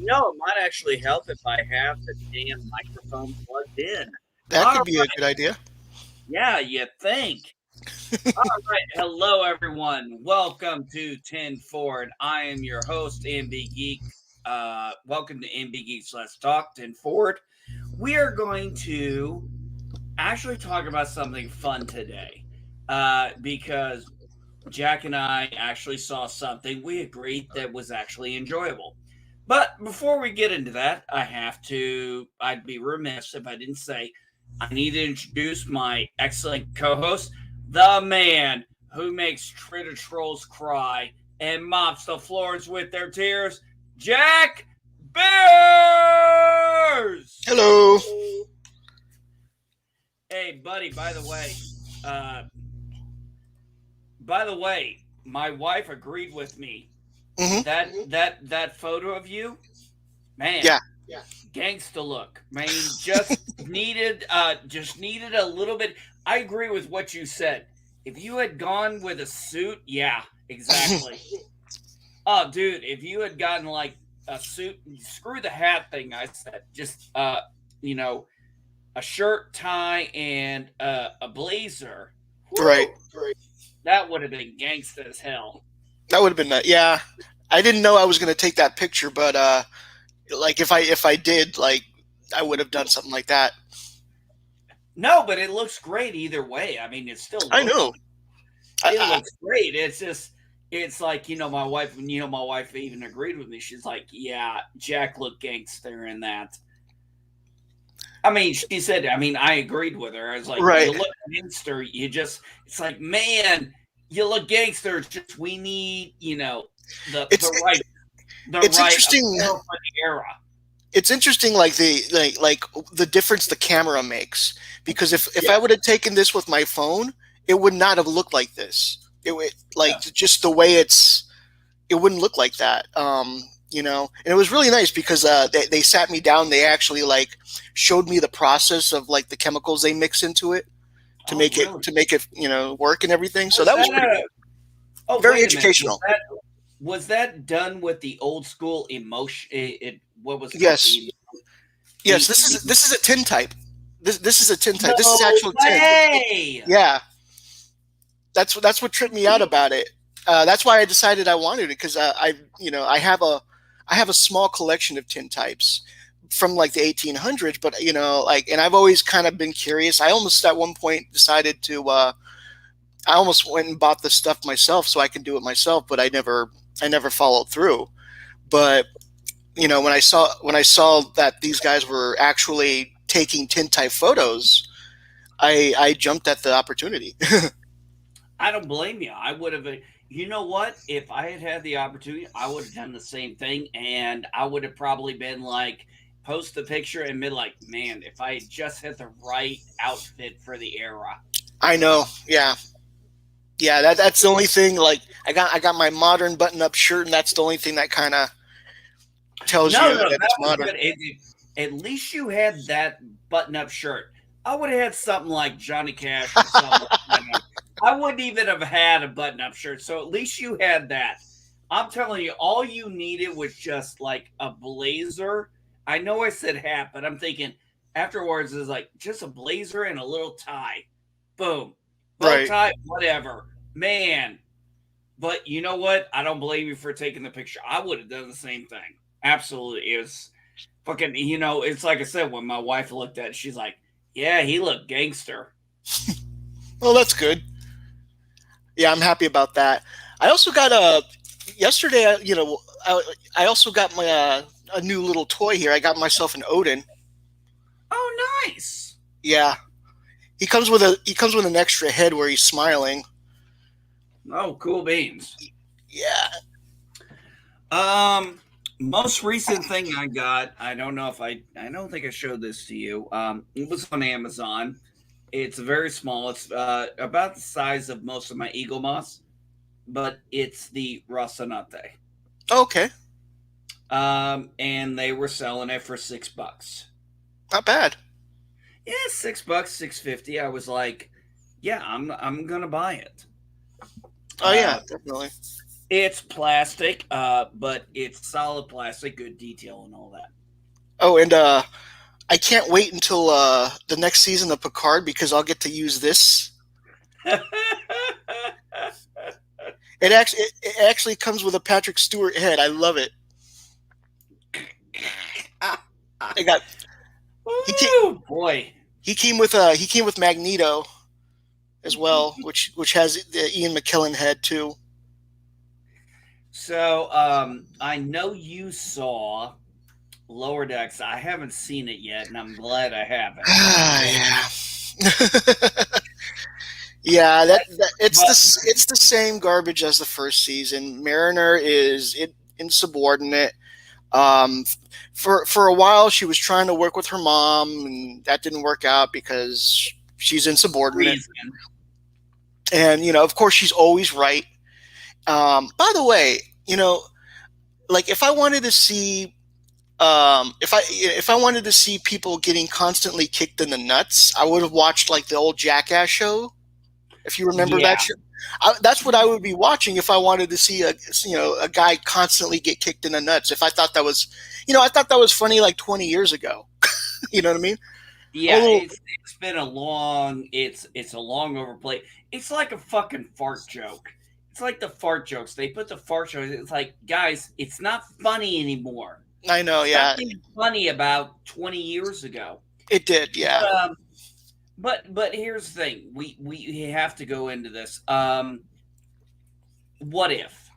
It might actually help if I have the damn microphone plugged in. That All could be a good idea. yeah, you think. All right. Hello, everyone. Welcome to 10 Forward. I am your host, MB Geek. Welcome to MB Geeks Let's Talk 10 Forward. We are going to actually talk about something fun today because Jack and I actually saw something we agreed that was actually enjoyable. But before we get into that, I'd be remiss if I didn't say I need to introduce my excellent co host, the man who makes Twitter trolls cry and mops the floors with their tears, Jack Bears! Hello. Hey, buddy, uh, by the way, my wife agreed with me. Hmm. That photo of you, man, Yeah. gangsta look. Man, just needed a little bit. I agree with what you said. If you had gone with a suit, yeah, exactly. Oh, dude, if you had gotten like a suit, screw the hat thing. I said, just you know, a shirt, tie, and a blazer. Right. Whoo, that would have been gangsta as hell. That would have been nice. Yeah. I didn't know I was going to take that picture, but like if I did, like I would have done something like that. No, but it looks great either way. I mean, it still I looks know. I, it I, looks great. It's like, my wife even agreed with me. She's like, "Yeah, Jack looked gangster in that." I mean, she said, I mean, I agreed with her. I was like, right. "You look gangster. It's like, man, you look gangster. It's just we need, the It's the right the it's right interesting. apparel for the era." It's interesting, like like the difference the camera makes. Because if I Yeah, would have taken this with my phone, it would not have looked like this. It would yeah. like just the way it wouldn't look like that. And it was really nice because they sat me down. They actually like showed me the process of like the chemicals they mix into it to Oh, make it really? work and everything. So Was that was that pretty a? Oh, very wait a minute. educational. Was that done with the old school emotion? What was it called? Yes, yes. The This is a tin type. This is a tin type. This is No actual tin. way! Yeah, that's what tripped me out about it. That's why I decided I wanted it because I have a small collection of tin types from like the 1800s, but and I've always kind of been curious. I almost at one point decided to I almost went and bought the stuff myself so I could do it myself, but I never followed through. But when I saw that these guys were actually taking tintype photos, I jumped at the opportunity. I don't blame you. I would have. You know what? If I had had the opportunity, I would have done the same thing, and I would have probably been like, post the picture and been like, man, if I had just had the right outfit for the era. I know, yeah, yeah. That's the only thing. Like I got my modern button up shirt, and that's the only thing that kind of tells No, you no, that that it's was modern. good. At least you had that button-up shirt. I would have had something like Johnny Cash or something. I wouldn't even have had a button-up shirt. So at least you had that. I'm telling you, all you needed was just like a blazer. I know I said hat, but I'm thinking afterwards is like just a blazer and a little tie. Boom. Bow Right. tie, whatever. Man, but you know what? I don't blame you for taking the picture. I would have done the same thing. Absolutely. It was fucking, it's like I said, when my wife looked at it, she's like, yeah, he looked gangster. Well, that's good. Yeah, I'm happy about that. I also got a yesterday. I also got my a new little toy here. I got myself an Odin. Oh, nice. Yeah, he comes with an extra head where he's smiling. Oh, cool beans. Yeah. Um, Most recent thing I got, I don't think I showed this to you. It was on Amazon. It's very small. It's about the size of most of my Eagle Moss, but it's the Rocinante. Okay. And they were selling it for $6. Not bad. Yeah, $6, 650. I was like, yeah, I'm gonna buy it. Oh yeah, Uh, definitely. It's plastic, but it's solid plastic, good detail and all that. Oh, and I can't wait until the next season of Picard because I'll get to use this. It actually comes with a Patrick Stewart head. I love it. I got he came, Ooh, boy. he came with Magneto as well, which has the Ian McKellen head too. So, I know you saw Lower Decks. I haven't seen it yet, and I'm glad I haven't. Yeah. Yeah, But it's the same garbage as the first season. Mariner is insubordinate. Um, for a while, she was trying to work with her mom, and that didn't work out because she's insubordinate. reason, And of course, she's always right. By the way, like if I wanted to see if I wanted to see people getting constantly kicked in the nuts, I would have watched like the old Jackass show. If you remember that yeah, show, that's what I would be watching if I wanted to see a guy constantly get kicked in the nuts. If I thought that was, I thought that was funny like 20 years ago. You know what I mean? I'm a yeah. little, It's been a long. It's a long overplay. It's like a fucking fart joke. It's like the fart jokes. They put the fart jokes. It's like, guys, it's not funny anymore. I know, Stopped yeah, being funny about 20 years ago. it did, yeah, Um, but here's the thing. We have to go into this. What if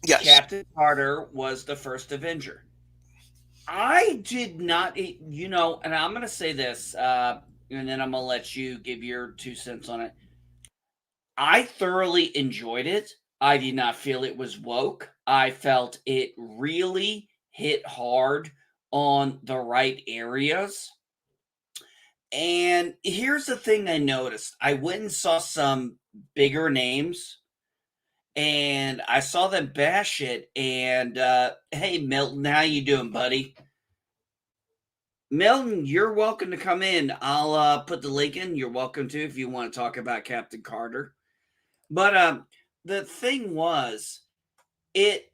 yes, Captain Carter was the first Avenger? I did not, and I'm going to say this, and then I'm going to let you give your 2 cents on it. I thoroughly enjoyed it. I did not feel it was woke. I felt it really hit hard on the right areas. And here's the thing I noticed. I went and saw some bigger names and I saw them bash it. And hey, Milton, how you doing, buddy? Milton, you're welcome to come in. I'll put the link in. You're welcome to if you want to talk about Captain Carter. But the thing was, it.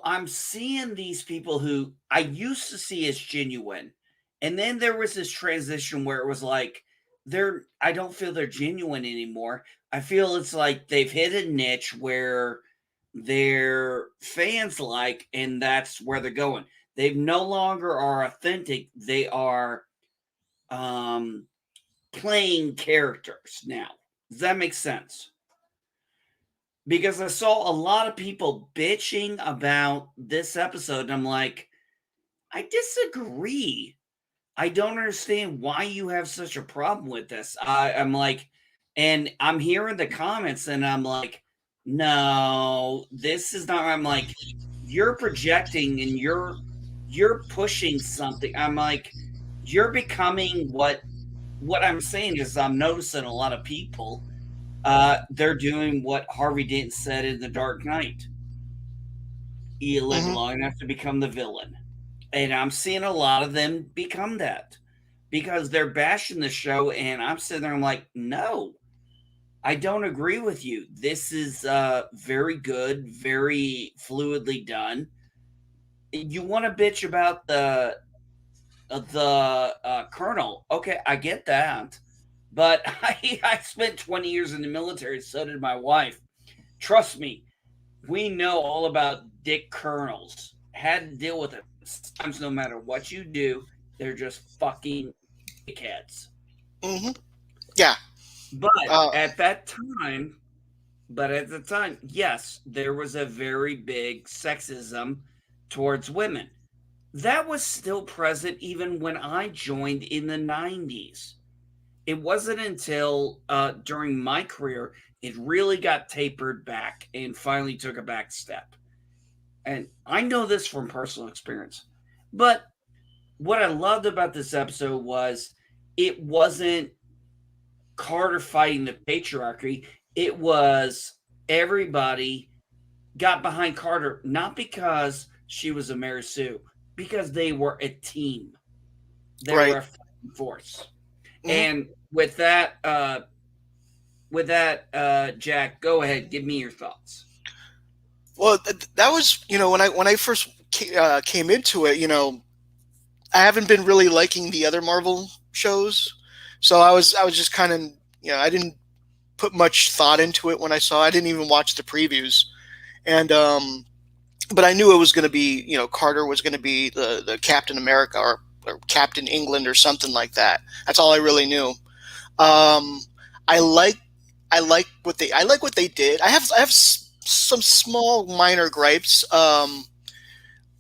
I'm seeing these people who I used to see as genuine, and then there was this transition where it was like they're. I don't feel they're genuine anymore. I feel it's like they've hit a niche where their fans like, and that's where they're going. They no longer are authentic. They are um, playing characters now. Does that make sense? Because I saw a lot of people bitching about this episode, and I'm like, I disagree. I don't understand why you have such a problem with this. I'm like, and I'm hearing the comments, and I'm like, no, this is not. I'm like, you're projecting and you're pushing something. I'm like, you're becoming what I'm saying is I'm noticing a lot of people they're doing what Harvey Dent said in The Dark Knight. You live hmm long enough to become the villain. And I'm seeing a lot of them become that because they're bashing the show. And I'm sitting there, I'm like, no, I don't agree with you. This is very good, very fluidly done. You want to bitch about the colonel. Okay, I get that. But I spent 20 years in the military. So did my wife. Trust me, we know all about dick colonels. Had to deal with it. Sometimes, no matter what you do, they're just fucking dickheads. hmm yeah, But uh, at that time, but at the time, yes, there was a very big sexism towards women. That was still present even when I joined in the 90s. It wasn't until during my career it really got tapered back and finally took a back step. And I know this from personal experience. But what I loved about this episode was it wasn't Carter fighting the patriarchy. It was everybody got behind Carter, not because she was a Mary Sue, because they were a team. They right. were a fighting force. hmm And with that, Jack, go ahead, give me your thoughts. Well, that was, when I first came into it, I haven't been really liking the other Marvel shows, so I was just kind of, I didn't put much thought into it when I saw. I didn't even watch the previews, and but I knew it was going to be, Carter was going to be the Captain America, or Captain England or something like that. That's all I really knew. Um, I like I like what they did. I have some small minor gripes.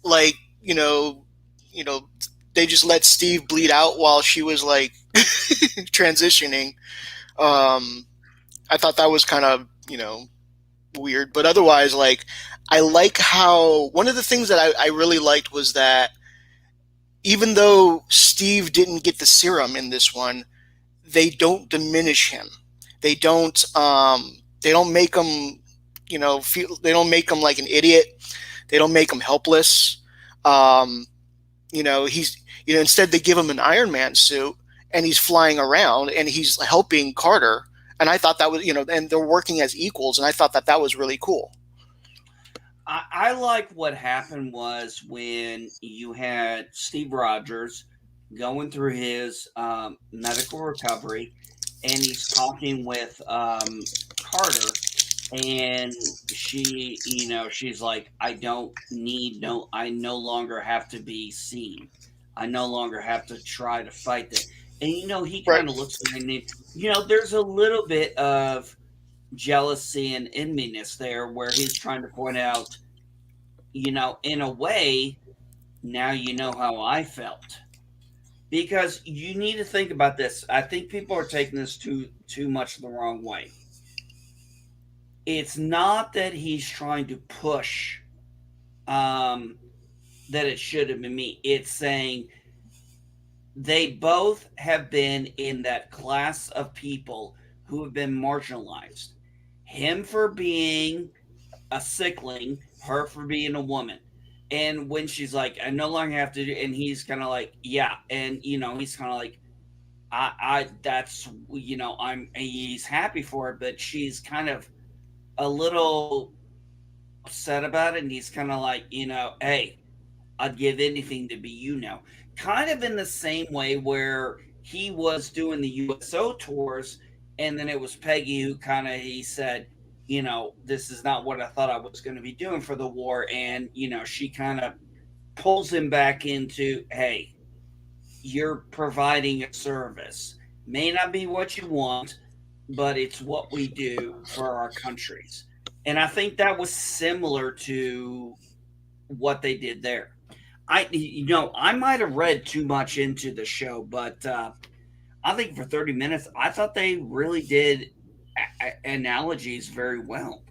Like you know they just let Steve bleed out while she was like transitioning. Um, I thought that was kind of weird, but otherwise, like, I like how one of the things that I really liked was that even though Steve didn't get the serum in this one, they don't diminish him. They don't make him feel, they don't make him like an idiot. They don't make him helpless. Um, he's instead they give him an Iron Man suit, and he's flying around and he's helping Carter. And I thought that was, and they're working as equals, and I thought that that was really cool. I like what happened was when you had Steve Rogers going through his medical recovery, and he's talking with Carter, and she's like, I no longer have to be seen. I no longer have to try to fight this. And he Right. kind of looks at me, and there's a little bit of jealousy and enviness there where he's trying to point out, in a way, now you know how I felt. Because you need to think about this. I think people are taking this too much the wrong way. It's not that he's trying to push um, that it should have been me. It's saying they both have been in that class of people who have been marginalized. Him for being a sickling, her for being a woman. And when she's like, I no longer have to do, and he's kind of like, yeah. And, he's kind of like, that's, he's happy for it, but she's kind of a little upset about it. And he's kind of like, hey, I'd give anything to be kind of in the same way where he was doing the USO tours, and then it was Peggy who he said, this is not what I thought I was going to be doing for the war. And, she kind of pulls him back into, hey, you're providing a service. May not be what you want, but it's what we do for our countries. And I think that was similar to what they did there. I might have read too much into the show, but I think for 30 minutes, I thought they really did analogies very well.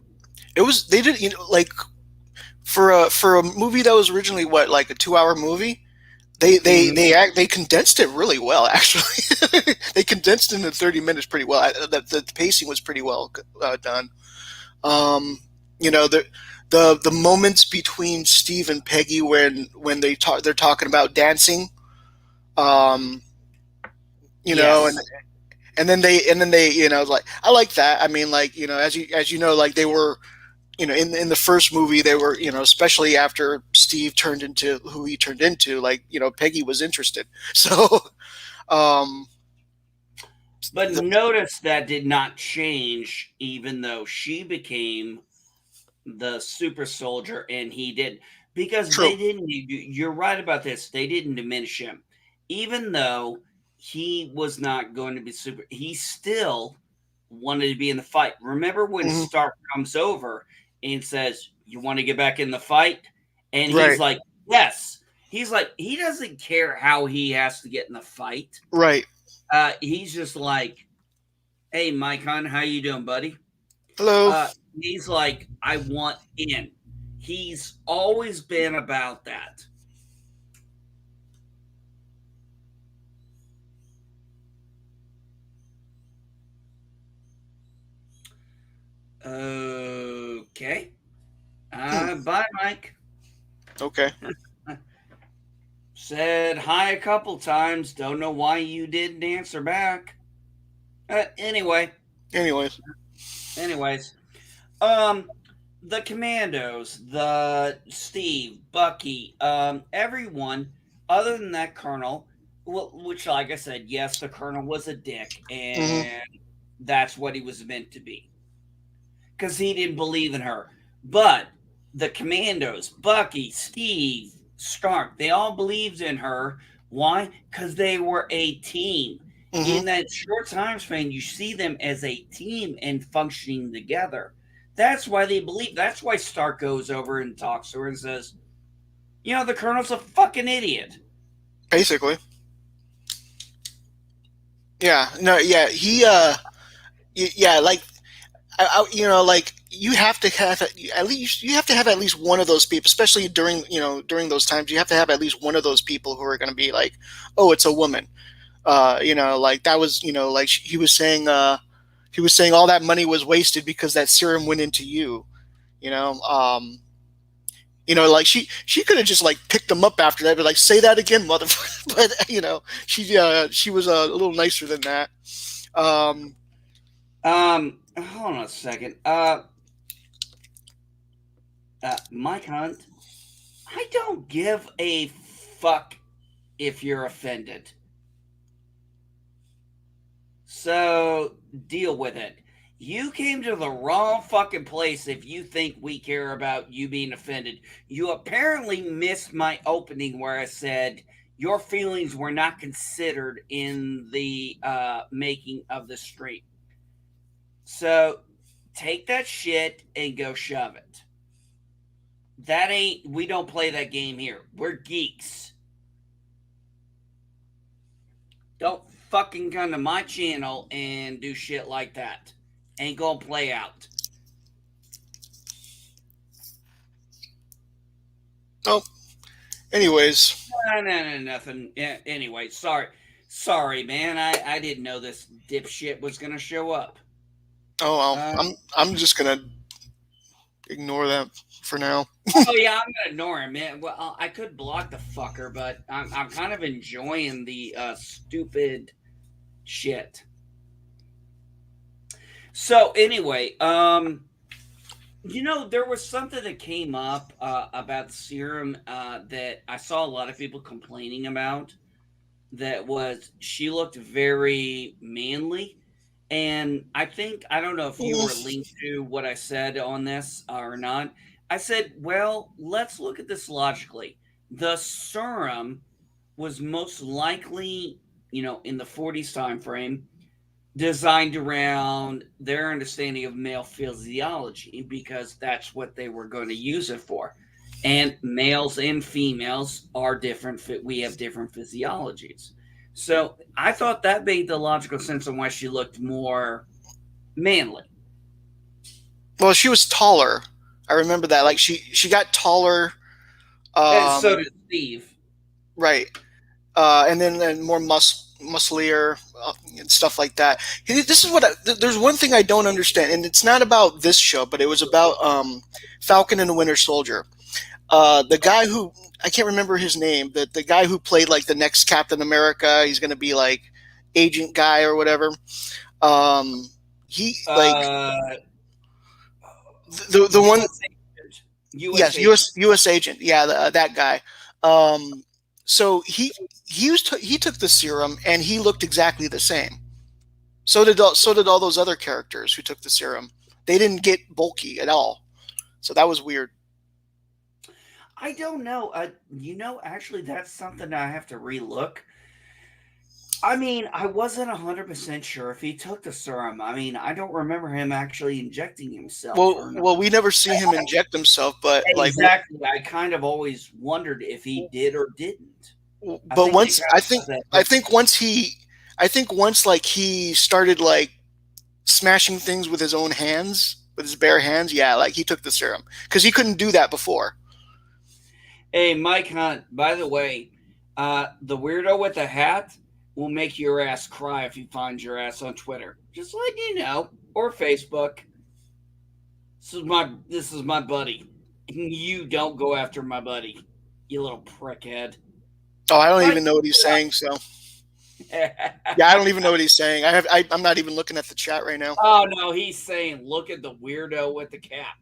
They did, like, for a movie that was originally what, like a 2 hour movie. They condensed it really well, actually. They condensed it into 30 minutes pretty well. The pacing was pretty well done. The moments between Steve and Peggy when they're talking about dancing, um, Yes. and then they like, I like that. I mean, like, as you know, like, they were, in the first movie, they were, especially after Steve turned into who he turned into, like, Peggy was interested. So, um, But the, notice that did not change, even though she became the super soldier and he did, because true. they didn't. You're right about this. They didn't diminish him, even though he was not going to be super. He still wanted to be in the fight. Remember when Hmm. Stark comes over and says, "You want to get back in the fight?" And he's Right, like, "Yes." He's like, he doesn't care how he has to get in the fight. right. He's just like, "Hey, Micon, how you doing, buddy?" Hello. Uh, he's like, "I want in." He's always been about that. Okay. Hmm. Bye, Mike. Okay. Said hi a couple times. Don't know why you didn't answer back. Anyway, Anyways. anyways, um, the Commandos, the Steve, Bucky, everyone other than that Colonel, which, like I said, yes, the Colonel was a dick, Hmm. and that's what he was meant to be because he didn't believe in her. But the Commandos, Bucky, Steve, Stark, they all believed in her. Why? Because they were a team. Hmm. In that short time span, you see them as a team and functioning together. That's why they believe. That's why Stark goes over and talks to her and says, the Colonel's a fucking idiot. Basically, yeah. No, yeah. Yeah, like like you have to have at least one of those people, especially during those times. You have to have at least one of those people who are going to be like, oh, it's a woman. Like that was, like he was saying all that money was wasted because that serum went into you. You know, like she could have just like picked them up after that, but like say that again, motherfucker. But she was a little nicer than that. Um, Hold on a second. Mike Hunt, I don't give a fuck if you're offended. So deal with it. You came to the wrong fucking place if you think we care about you being offended. You apparently missed my opening where I said your feelings were not considered in the making of the stream. So take that shit and go shove it. We don't play that game here. We're geeks. Don't fucking come to my channel and do shit like that. Ain't gonna play out. oh, anyways, No, nothing. Yeah, anyway, sorry, man. I didn't know this dipshit was gonna show up. oh well, Uh, I'm just gonna ignore that for now. oh yeah, I'm gonna ignore him, man. Well, I could block the fucker, but I'm kind of enjoying the stupid shit. So anyway, there was something that came up about the serum that I saw a lot of people complaining about. That was she looked very manly, and I don't know if you were Mm. linked to what I said on this or not. I said, well, let's look at this logically. The serum was most likely, in the 40s time frame designed around their understanding of male physiology because that's what they were going to use it for. And males and females are different. We have different physiologies. So I thought that made the logical sense on why she looked more manly. Well, she was taller. I remember that. Like she got taller. And so Um, did Steve. right. And then more musclier and stuff like that. This is there's one thing I don't understand, and it's not about this show, but it was about Falcon and the Winter Soldier. The guy who I can't remember his name, the guy who played like the next Captain America, he's going to be like agent guy or whatever. Um, he like Uh, the one. U.S. agent. U.S. Yes, agent. U.S. agent. Yeah, that guy. Um, so he took the serum and he looked exactly the same. So did all those other characters who took the serum. They didn't get bulky at all. So that was weird. I don't know. Actually, that's something I have to relook. I mean, I wasn't 100% sure if he took the serum. I mean, I don't remember him actually injecting himself or not. Well, we never see him inject himself, but like, Exactly. I kind of always wondered if he did or didn't. I but think they once kind I of think left that I open. think once he I think once like he started like smashing things with his own hands, with his bare hands, yeah, like he took the serum because he couldn't do that before. Hey, Mike Hunt, by the way, the weirdo with the hat will make your ass cry if he finds your ass on Twitter. Just letting you know. Or Facebook. This is my buddy. You don't go after my buddy, you little prickhead. Oh, I don't But even know what he's saying. So yeah. yeah, I don't even know what he's saying. I'm not even looking at the chat right now. Oh no, he's saying, look at the weirdo with the cap.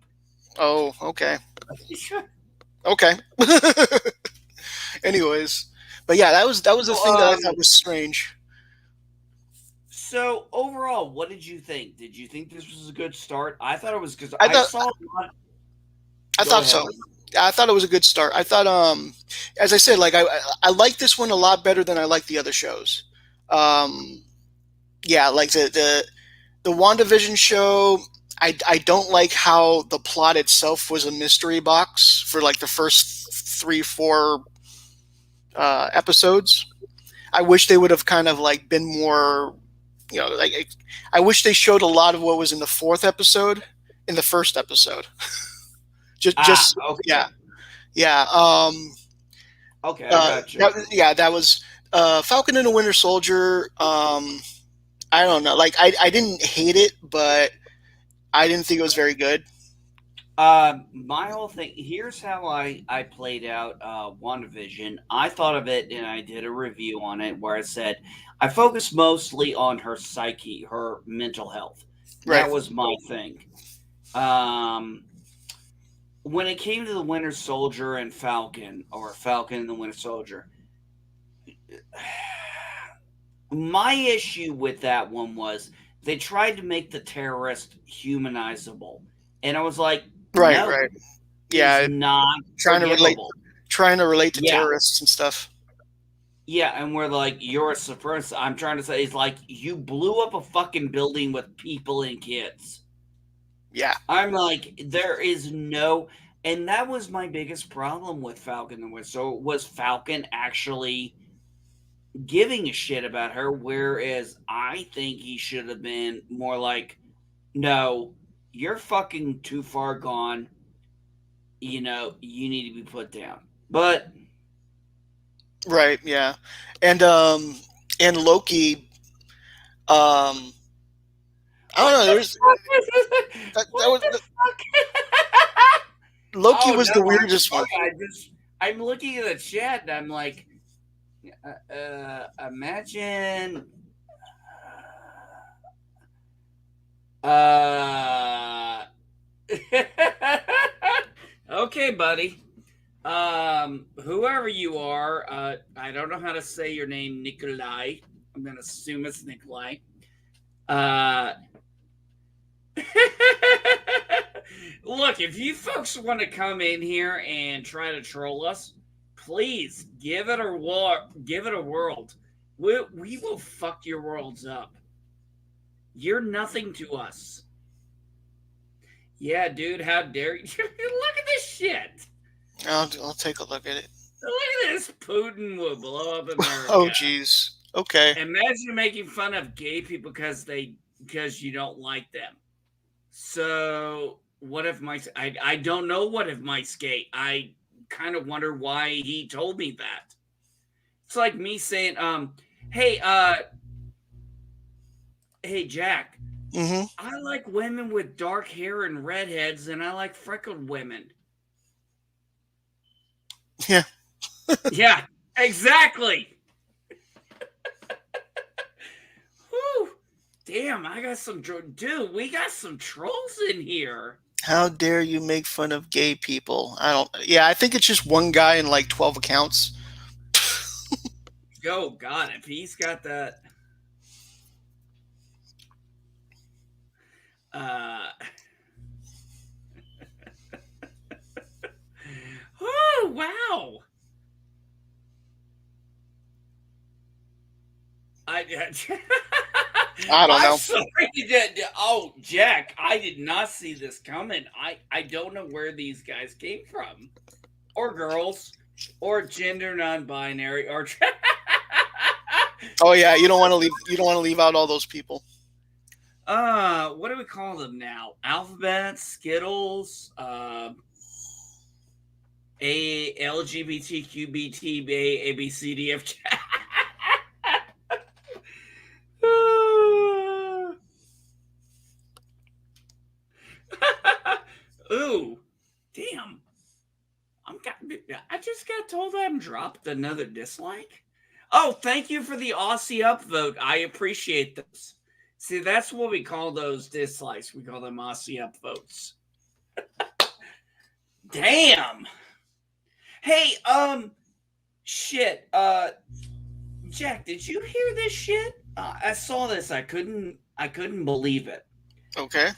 Oh, okay. Okay. Anyways, but yeah, that was the thing that I thought was strange. So overall, what did you think? Did you think this was a good start? I thought it was because I I thought saw. I Go thought ahead, so. buddy. I thought it was a good start. I thought, as I said, like I like this one a lot better than I like the other shows. Um, yeah, like the WandaVision show. I don't like how the plot itself was a mystery box for like the first 3 4 episodes. I wish they would have kind of like been more, like I wish they showed a lot of what was in the fourth episode in the first episode. Just yeah, Okay. yeah. Okay, I got you. That was Falcon and the Winter Soldier. I don't know. Like I didn't hate it, but I didn't think it was very good. My whole thing. Here's how I played out WandaVision. I thought of it, and I did a review on it where I said I focused mostly on her psyche, her mental health. Right. That was my thing. Um, when it came to the Winter Soldier and Falcon, or Falcon and the Winter Soldier, my issue with that one was they tried to make the terrorist humanizable, and I was like, Right. no, Right. is Yeah. not Trying to relate. forgivable. Trying to relate to Yeah, terrorists and stuff. yeah, and we're like, you're a supremacist. I'm trying to say, it's like you blew up a fucking building with people and kids. Yeah. I'm like, there is no, and that was my biggest problem with Falcon and Winter. So was Falcon actually giving a shit about her, whereas I think he should have been more like, no, you're fucking too far gone. You know, you need to be put down. But Right. Yeah. And Loki. I don't what know. the There's that, fuck? that What was the fuck? Loki Oh was no, the I'm weirdest one. sorry. I'm looking at the chat and I'm like, imagine. Uh, okay, buddy. Whoever you are, I don't know how to say your name, Nikolai. I'm gonna assume it's Nikolai. Uh, look, if you folks want to come in here and try to troll us, please give it a world. We will fuck your worlds up. You're nothing to us. Yeah, dude, how dare you? Look at this shit. I'll take a look at it. Look at this. Putin will blow up America. Oh, geez. Okay. Imagine making fun of gay people because you don't like them. So what if I don't know what if Mike's gay. I kind of wonder why he told me that. It's like me saying, hey, hey Jack, Mm-hmm. I like women with dark hair and redheads, and I like freckled women. Yeah. Yeah, exactly. Whew. Damn, I got some dude. We got some trolls in here. How dare you make fun of gay people? I don't. Yeah, I think it's just one guy in like 12 accounts. Oh God, if he's got that. Uh. Oh wow. I I don't I'm know. sorry. Oh, Jack, I did not see this coming. I don't know where these guys came from, or girls, or gender non-binary, or. Oh yeah, you don't want to leave. You don't want to leave out all those people. What do we call them now? Alphabet, Skittles, A LGBTQBT A B C D F. Ooh, damn! I just got told I'm dropped another dislike. Oh, thank you for the Aussie upvote. I appreciate those. See, that's what we call those dislikes. We call them Aussie upvotes. Damn. Hey, shit. Jack, did you hear this shit? I saw this. I couldn't believe it. Okay.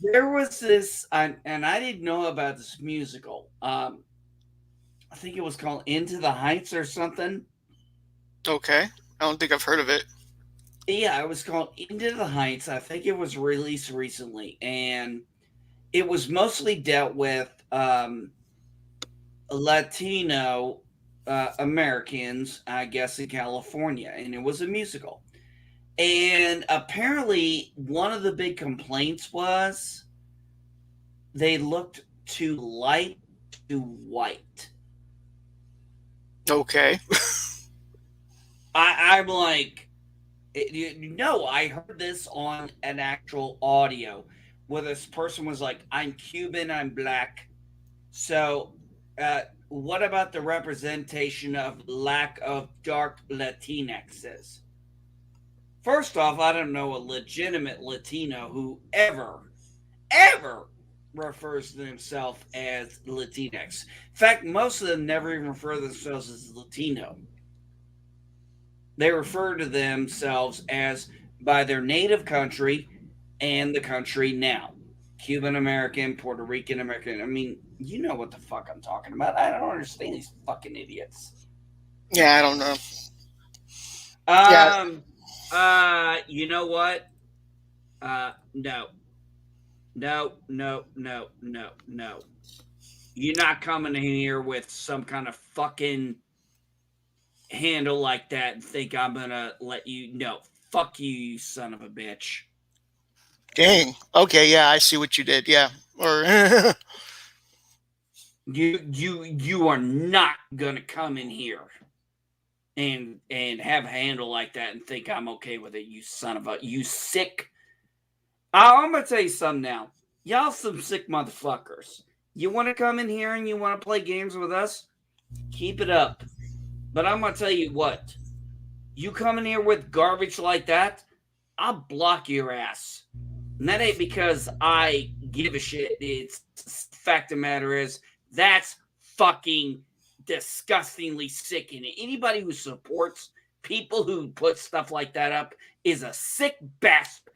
There was this, and I didn't know about this musical. I think it was called Into the Heights or something. Okay. I don't think I've heard of it. Yeah, it was called Into the Heights. I think it was released recently, and it was mostly dealt with Latino Americans, I guess, in California, and it was a musical. And apparently, one of the big complaints was they looked too light to white. Okay. I'm like, no, I heard this on an actual audio where this person was like, I'm Cuban, I'm black. So, what about the representation of lack of dark Latinxes? First off, I don't know a legitimate Latino who ever refers to themselves as Latinx. In fact, most of them never even refer to themselves as Latino. They refer to themselves as by their native country and the country now. Cuban American, Puerto Rican American. I mean, you know what the fuck I'm talking about. I don't understand these fucking idiots. Yeah, I don't know. You know what? No. You're not coming in here with some kind of fucking handle like that and think I'm gonna let you. No, fuck you, you son of a bitch. Dang. Okay, yeah, I see what you did. Yeah. Or you are not gonna come in here and have a handle like that and think I'm okay with it, you son of a you sick. I'm gonna tell you something now. Y'all some sick motherfuckers. You want to come in here and you want to play games with us? Keep it up. But I'm gonna tell you what. You come in here with garbage like that, I'll block your ass. And that ain't because I give a shit. It's the fact of the matter is that's fucking disgustingly sick. And anybody who supports people who put stuff like that up is a sick bastard.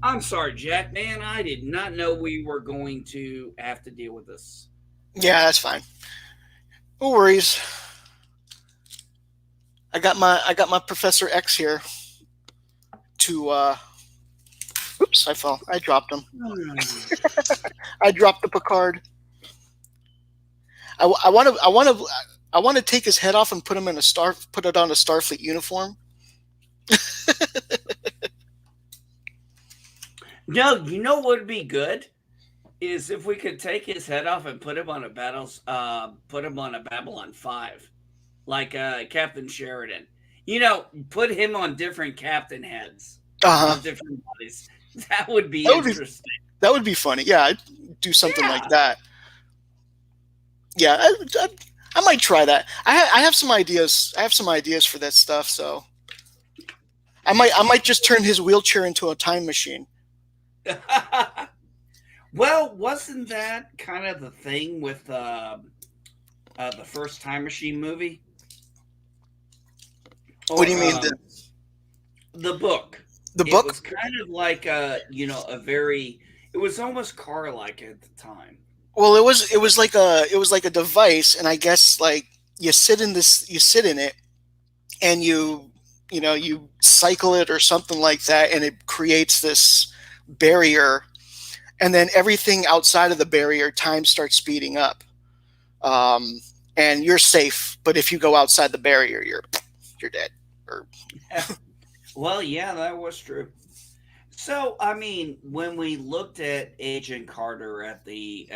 I'm sorry, Jack, man. I did not know we were going to have to deal with this. Yeah, that's fine. No worries. I got my Professor X here to oops, I fell. I dropped him. I dropped the Picard. I want to take his head off and put it on a Starfleet uniform. No, you know what would be good is if we could take his head off and put him on a Babylon 5, like Captain Sheridan. You know, put him on different captain heads of different bodies. That would be interesting. That would be funny. Yeah, I'd do something like that. Yeah, I might try that. I have some ideas. I have some ideas for that stuff. So I might just turn his wheelchair into a time machine. Well, wasn't that kind of the thing with the first Time Machine movie? What do you mean? The book. The book? It was kind of like it was almost car-like at the time. Well, it was like a device, and I guess like you sit in it, and you cycle it or something like that, and it creates this barrier, and then everything outside of the barrier, time starts speeding up, and you're safe. But if you go outside the barrier, you're dead. Well, yeah, that was true. So, I mean, when we looked at Agent Carter at the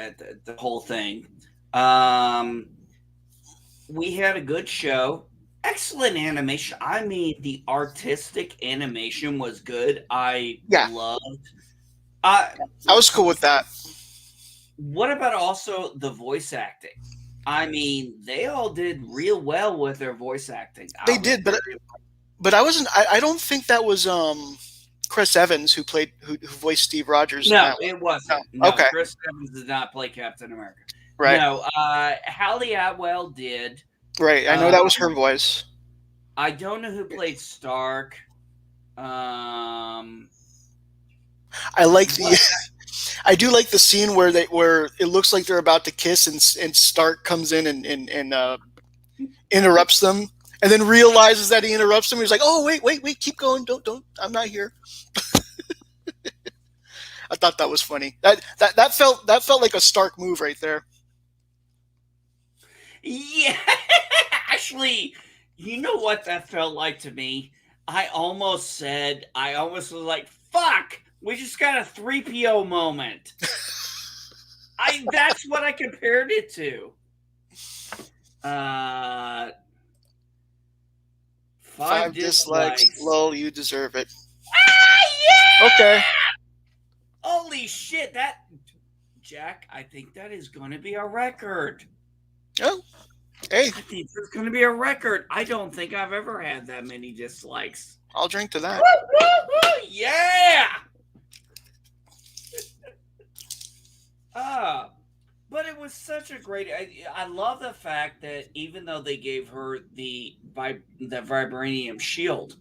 whole thing, we had a good show, excellent animation. I mean, the artistic animation was good. I loved. I was cool with that. What about also the voice acting? I mean, they all did real well with their voice acting. They did, but I wasn't. I don't think that was Chris Evans who voiced Steve Rogers in No, that one? it wasn't. No, Okay. Chris Evans did not play Captain America. Right. No, Hallie Atwell did. Right. I know that was her voice. I don't know who played Stark. I like I do like the scene where it looks like they're about to kiss and Stark comes in and interrupts them and then realizes that he interrupts them. He's like, "Oh, wait, keep going. Don't. I'm not here." I thought that was funny. That felt like a Stark move right there. Yeah, actually, you know what that felt like to me? I almost was like, "Fuck, we just got a 3PO moment." That's what I compared it to. 5 dislikes. Lol, you deserve it. Ah, yeah! Okay. Holy shit, Jack, I think that is going to be a record. Oh, hey. I think it's going to be a record. I don't think I've ever had that many dislikes. I'll drink to that. Woo, woo, woo, yeah! But it was such a great. I love the fact that even though they gave her the vibranium shield,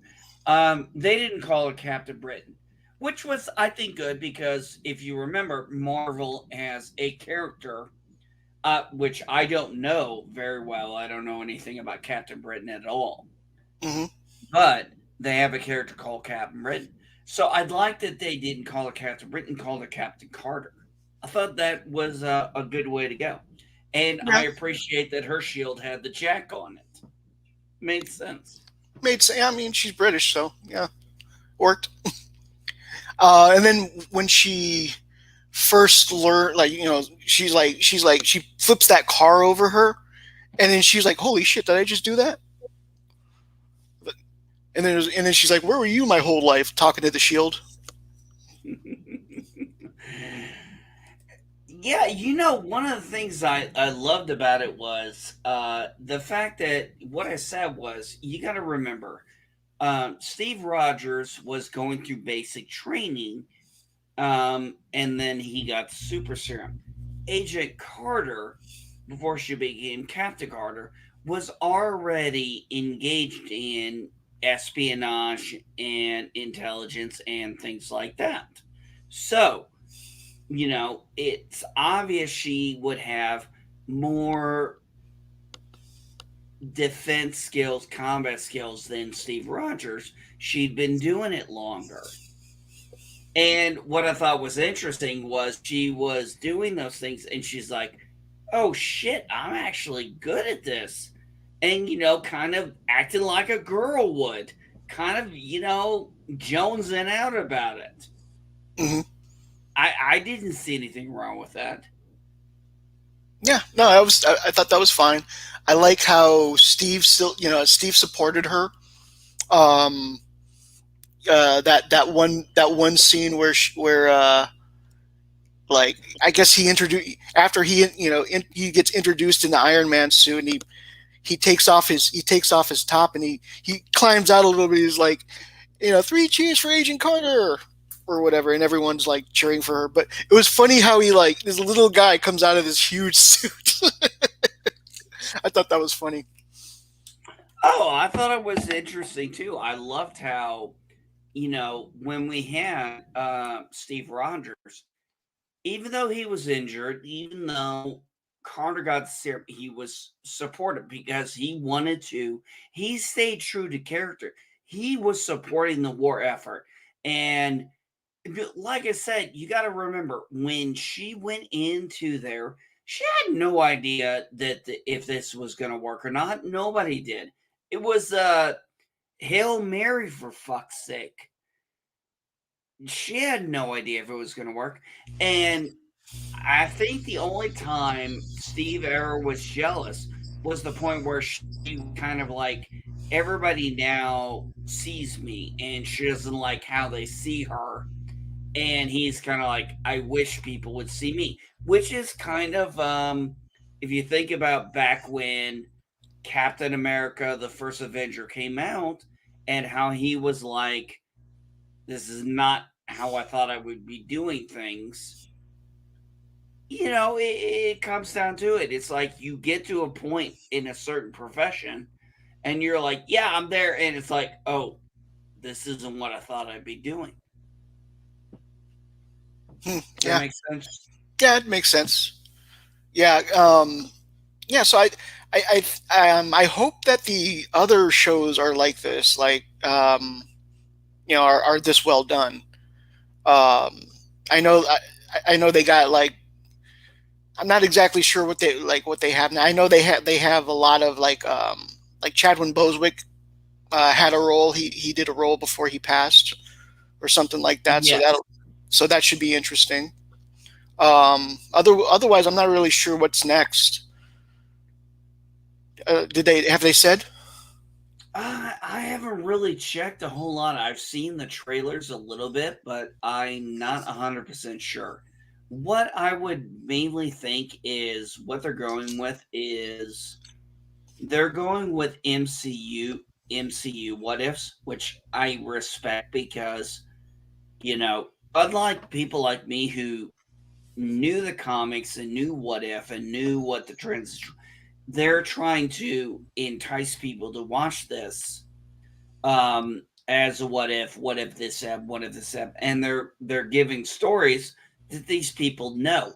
they didn't call her Captain Britain, which was, I think, good because if you remember, Marvel has a character, which I don't know very well. I don't know anything about Captain Britain at all, but they have a character called Captain Britain. So I'd like that they didn't call her Captain Britain, called her Captain Carter. I thought that was a good way to go. And I appreciate that her shield had the Jack on it. Made sense. I mean, she's British, so yeah, worked. And then when she first learned, she flips that car over her, and then she's like, "Holy shit, did I just do that?" And then she's like, "Where were you my whole life?" Talking to the shield. Yeah, one of the things I loved about it was the fact that what I said was, you got to remember, Steve Rogers was going through basic training, and then he got super serum. Agent Carter, before she became Captain Carter, was already engaged in espionage and intelligence and things like that. So, it's obvious she would have more defense skills, combat skills than Steve Rogers. She'd been doing it longer. And what I thought was interesting was she was doing those things and she's like, "Oh shit, I'm actually good at this." And, kind of acting like a girl would. Kind of, jonesing out about it. Mm-hmm. I didn't see anything wrong with that. Yeah, no, I thought that was fine. I like how Steve supported her. That one scene where I guess he gets introduced in the Iron Man suit and he takes off his top and he climbs out a little bit. He's like, 3 cheers for Agent Carter or whatever, and everyone's like cheering for her. But it was funny how this little guy comes out of this huge suit. I thought that was funny. Oh, I thought it was interesting too. I loved how, when we had Steve Rogers, even though he was injured, even though Carter got serum, he was supportive because he stayed true to character. He was supporting the war effort. And like I said, you got to remember when she went into there, she had no idea that if this was going to work or not. Nobody did. It was Hail Mary, for fuck's sake. She had no idea if it was going to work. And I think the only time Steve ever was jealous was the point where she kind of like, everybody now sees me and she doesn't like how they see her. And he's kind of like, I wish people would see me, which is kind of, if you think about back when Captain America, the first Avenger, came out and how he was like, This is not how I thought I would be doing things. It comes down to it. It's like you get to a point in a certain profession and you're like, yeah, I'm there. And it's like, oh, this isn't what I thought I'd be doing. Does that Yeah, make sense? yeah, it makes sense. Yeah, yeah. So I hope that the other shows are like this, like are this well done. Um, I know I know they got like I'm not exactly sure what they have now. I know they have a lot of like Chadwin Boswick had a role. He did a role before he passed or something like that. Yes. So that should be interesting. Otherwise, I'm not really sure what's next. Did they have they said? I haven't really checked a whole lot. I've seen the trailers a little bit, but I'm not 100% sure. What I would mainly think is what they're going with is they're going with MCU what ifs, which I respect because, unlike people like me who knew the comics and knew what if and knew what the trends, they're trying to entice people to watch this as a what if this happened, what if this happened, and they're giving stories that these people know.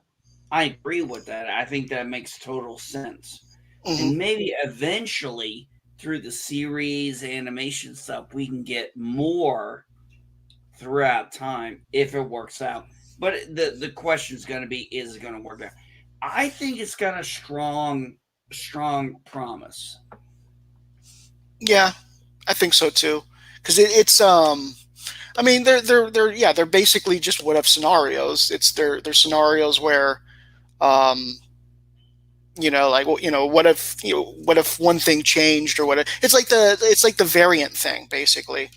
I agree with that. I think that makes total sense. Hmm. And maybe eventually through the series animation stuff, we can get more throughout time if it works out. But the question is going to be, is it going to work out? I think it's got a strong promise. Yeah, I think so too. Because it's I mean they're basically just what if scenarios. They're scenarios where um like what if one thing changed or what if, it's like the variant thing basically.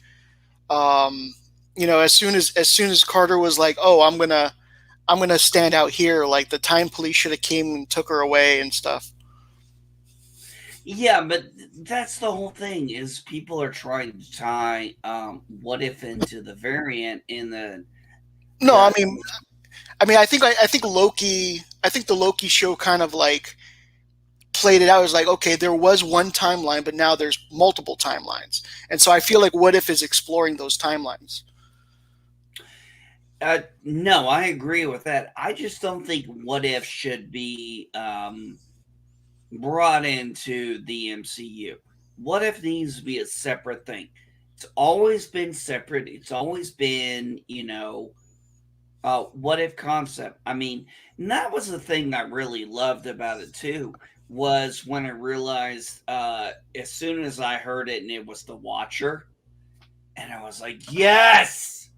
Um, as soon as Carter was like, oh, I'm gonna stand out here, like the time police should have came and took her away and stuff. Yeah, but that's the whole thing is people are trying to tie what if into the variant in No, I the mean I think the Loki show kind of like played it out as like, okay, there was one timeline, but now there's multiple timelines, and so I feel like What If is exploring those timelines. no, I agree with that. I just don't think what if should be brought into the MCU. What if needs to be a separate thing? It's always been separate. It's always been, what if concept. I mean, and that was the thing I really loved about it too, was when I realized as soon as I heard it and it was the Watcher, and I was like, yes,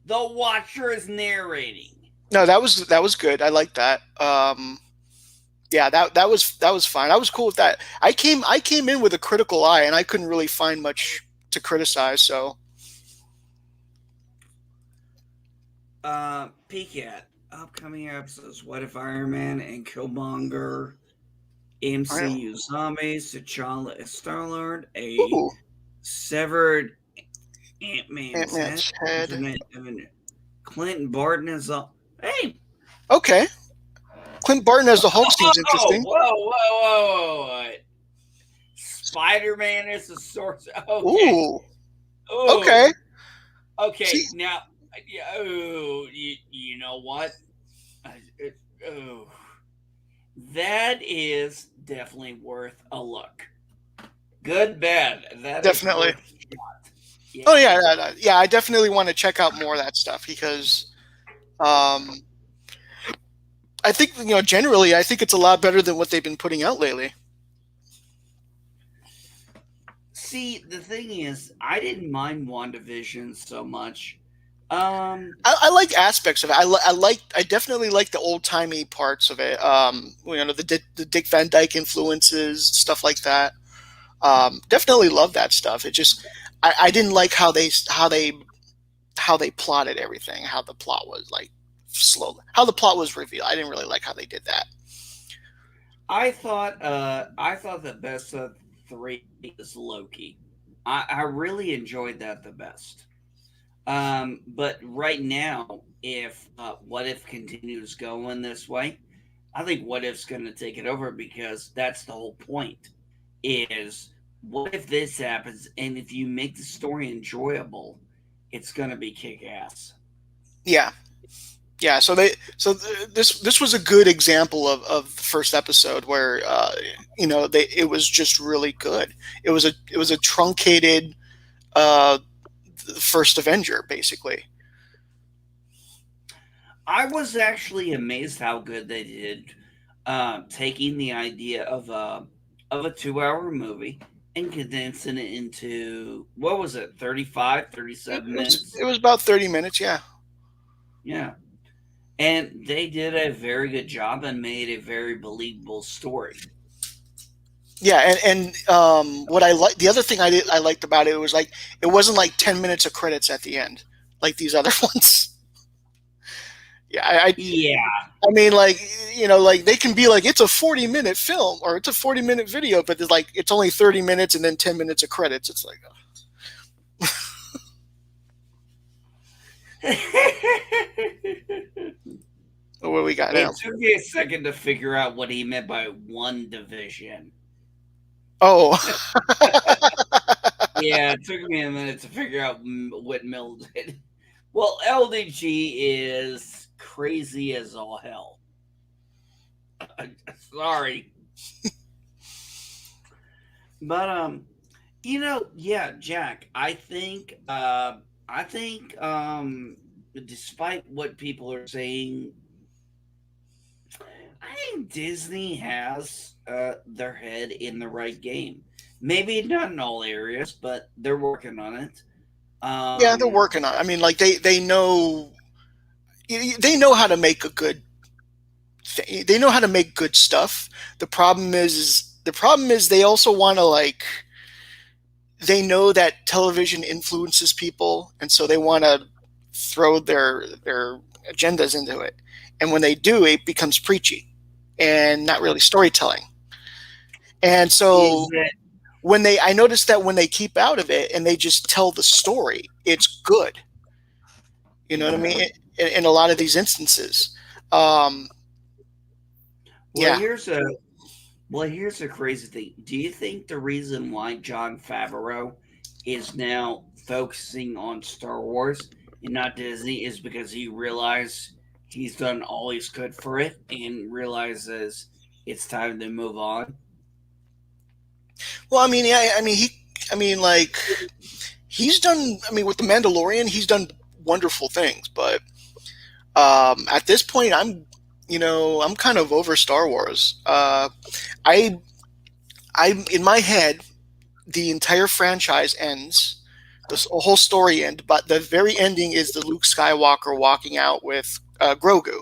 the Watcher is narrating. No, that was good. I like that. Yeah, that was fine. I was cool with that. I came in with a critical eye, and I couldn't really find much to criticize. So Peek at upcoming episodes. What if Iron Man and Killmonger, MCU zombies, T'Challa is Star Lord, a ooh, severed Ant Ant Man's head. Man's head. Clinton Barton is all. Hey, Okay, Clint Barton as the Hulk seems whoa, interesting. whoa! Spider Man is the source. Okay. Ooh, Oh, okay. okay. See, Now, yeah, oh, you know what? Oh, that is definitely worth a look. Good, bad. That is definitely. worth a shot. Oh Yeah. yeah, yeah. I definitely want to check out more of that stuff because um, I think generally I think it's a lot better than what they've been putting out lately. See, the thing is, I didn't mind WandaVision so much. I like aspects of it. I definitely like the old timey parts of it. The Dick Van Dyke influences, stuff like that. Definitely love that stuff. It just I didn't like how they plotted everything, how the plot was like slow, how the plot was revealed. I didn't really like how they did that. I thought the best of three is Loki. I really enjoyed that the best. But right now, if What If continues going this way, I think What If's going to take it over because that's the whole point. Is what if this happens, and if you make the story enjoyable, it's going to be kick ass. Yeah. Yeah, this was a good example of the first episode where it was just really good. It was a truncated uh, first Avenger basically. I was actually amazed how good they did, taking the idea of a 2 hour movie and condensing it into what was it, 35, It 37 was minutes? it was about 30 minutes. Yeah, Yeah. And they did a very good job and made a very believable story. yeah, and what the other thing I liked about it was like it wasn't like 10 minutes of credits at the end like these other ones. Yeah, Yeah. I mean, like like they can be like it's a 40-minute film or it's a 40-minute video, but it's only 30 minutes and then 10 minutes of credits. It's like, oh, what we got now? It took me a second to figure out what he meant by one division. Oh, Yeah, it took me a minute to figure out what Mill did. Well, LDG is crazy as all hell. Sorry. But yeah, Jack, I think despite what people are saying, I think Disney has their head in the right game. Maybe not in all areas, but they're working on it. yeah, they're Um, working on. I mean, like they know how to make a good. They know how to make good stuff. The problem is they also want to like. They know that television influences people, and so they want to throw their agendas into it. And when they do, it becomes preachy and not really storytelling. And is so it? I noticed that when they keep out of it and they just tell the story, it's good. You know what I Yeah. mean? In a lot of these instances, um, Well, yeah. here's a crazy thing. Do you think the reason why John Favreau is now focusing on Star Wars and not Disney is because he realized he's done all he's could for it and realizes it's time to move on? Well, I mean, yeah, I mean, like he's done. I mean, with the Mandalorian, he's done wonderful things. But at this point, I'm kind of over Star Wars. I, I'm in my head, the entire franchise ends. The whole story ends, but the very ending is the Luke Skywalker walking out with Grogu.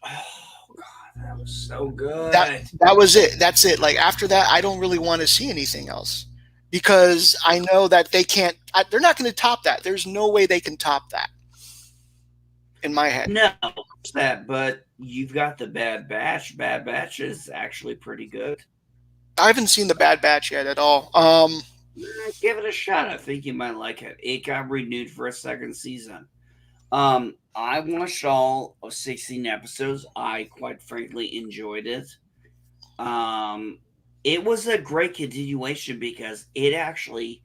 Oh God, that was so That good. that was it. That's it. Like after that, I don't really want to see anything else because I know that they can't. They're not going to top that. There's no way they can top that in my head. No, that, but you've got the Bad Batch. Bad Batch is actually pretty good. I haven't seen the Bad Batch yet at all. Give it a shot. I think you might like it. It got renewed for a second season. I watched all of 16 episodes. I quite frankly enjoyed it. Um, it was a great continuation because it actually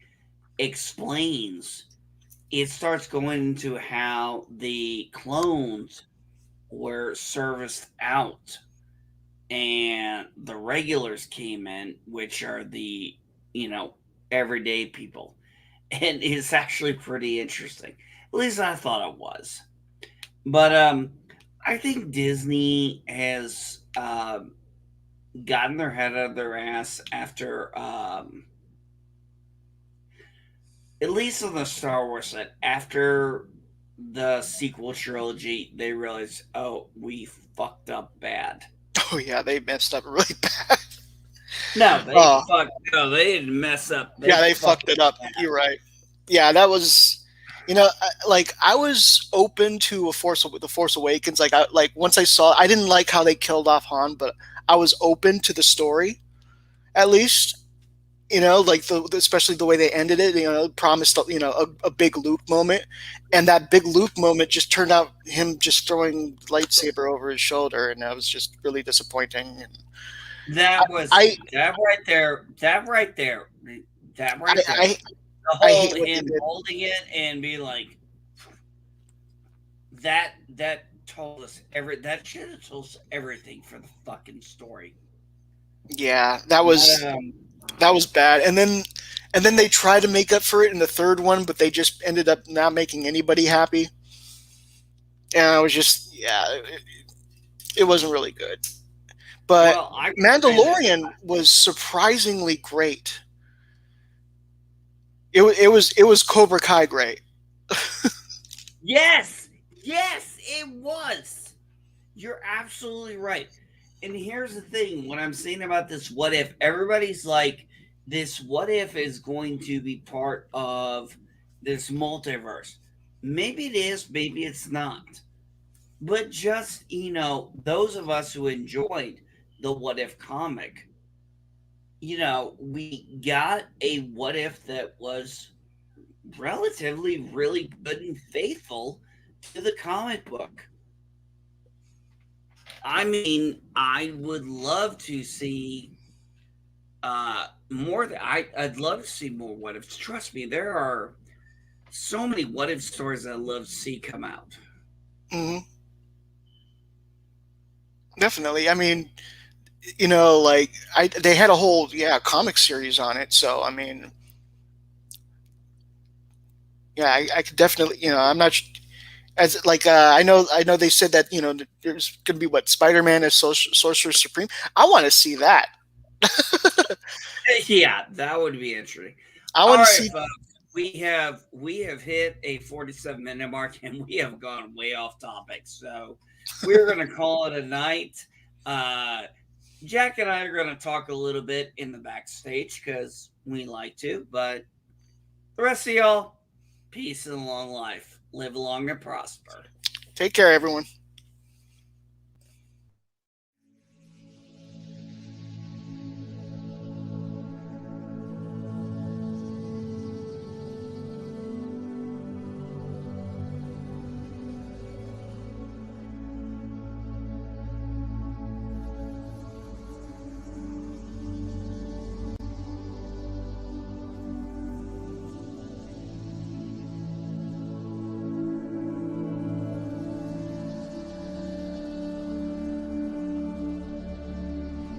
explains. It starts going into how the clones were serviced out and the regulars came in, which are the, you know, everyday people. And it's actually pretty interesting. At least I thought it was. But I think Disney has gotten their head out of their ass after, at least on the Star Wars side, after the sequel trilogy, they realized, oh, we fucked up bad. Oh yeah, they messed up really bad. No, they Oh fucked. No, they didn't mess up. They yeah, they fucked fucked it up. bad. You're right. Yeah, that was. Like I was open to the Force Awakens. Like once I saw, I didn't like how they killed off Han, but I was open to the story at least. You know, like especially the way they ended it. You know, promised a big Luke moment, and that big Luke moment just turned out him just throwing lightsaber over his shoulder, and that was just really disappointing. And That was I that right there. That right there. That right I there. I, The I whole hate what they him did. holding it and be like that. That told us that should have told us everything for the fucking story. Yeah, But, that was bad. And then they tried to make up for it in the third one, but they just ended up not making anybody happy. And I was just, yeah, it wasn't really good. But well, I can say this. Mandalorian was surprisingly great. It was Cobra Kai great. Yes, yes, it was. You're absolutely right. And here's the thing: what I'm saying about this, what if everybody's like, this what if is going to be part of this multiverse? Maybe it is, maybe it's not. But just, those of us who enjoyed the What If comic, we got a what if that was relatively really good and faithful to the comic book. I mean, I would love to see more. I'd love to see more what ifs. Trust me, there are so many what if stories that I'd love to see come out. Hmm. Definitely. I mean, you know, like they had a whole comic series on it. So I mean, yeah, I could definitely, I'm not as like I know they said that there's going to be what Spider-Man as Sorcerer Supreme. I want to see that. Yeah, that would be interesting. I All want to right, see. folks. We have hit a 47-minute mark and we have gone way off topic. So we're gonna call it a night. Uh Jack and I are gonna talk a little bit in the backstage because we like to, but the rest of y'all, peace and long life. Live long and prosper. Take care, everyone.